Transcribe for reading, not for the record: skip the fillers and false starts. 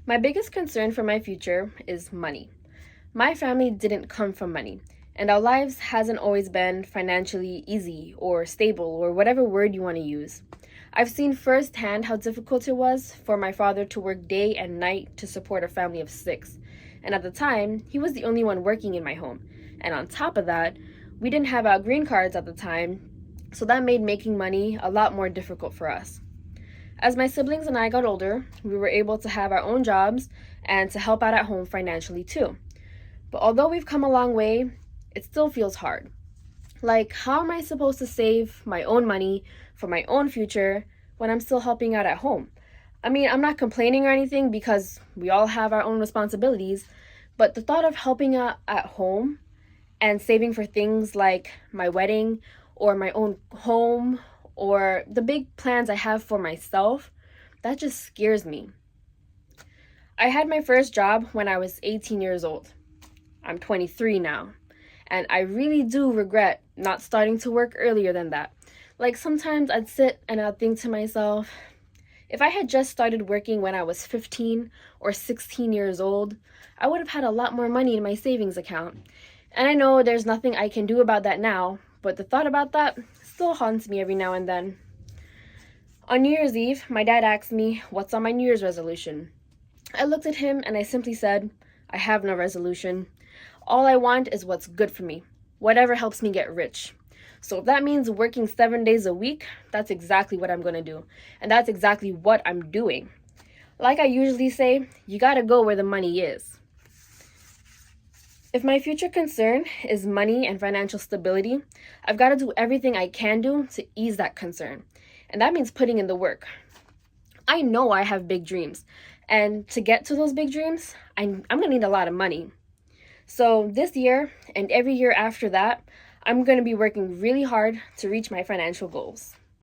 My biggest concern for my future is money. My family didn't come from money, and our lives hasn't always been financially easy or stable or whatever word you want to use. I've seen firsthand how difficult it was for my father to work day and night to support a family of six. And at the time, he was the only one working in my home. And on top of that, we didn't have our green cards at the time, so that made making money a lot more difficult for us. As my siblings and I got older, we were able to have our own jobs and to help out at home financially too. But although we've come a long way, it still feels hard. Like, how am I supposed to save my own money for my own future when I'm still helping out at home? I mean, I'm not complaining or anything because we all have our own responsibilities, but the thought of helping out at home and saving for things like my wedding or my own home or the big plans I have for myself, that just scares me. I had my first job when I was 18 years old. I'm 23 now, and I really do regret not starting to work earlier than that. Like sometimes I'd sit and I'd think to myself, if I had just started working when I was 15 or 16 years old, I would have had a lot more money in my savings account. And I know there's nothing I can do about that now, but the thought about that still haunts me every now and then. On New Year's Eve, my dad asked me what's on my New Year's resolution. I looked at him and I simply said, I have no resolution. All I want is what's good for me, whatever helps me get rich. So if that means working 7 days a week, that's exactly what I'm going to do. And that's exactly what I'm doing. Like I usually say, you gotta go where the money is. If my future concern is money and financial stability, I've got to do everything I can do to ease that concern. And that means putting in the work. I know I have big dreams. And to get to those big dreams, I'm going to need a lot of money. So this year and every year after that, I'm going to be working really hard to reach my financial goals.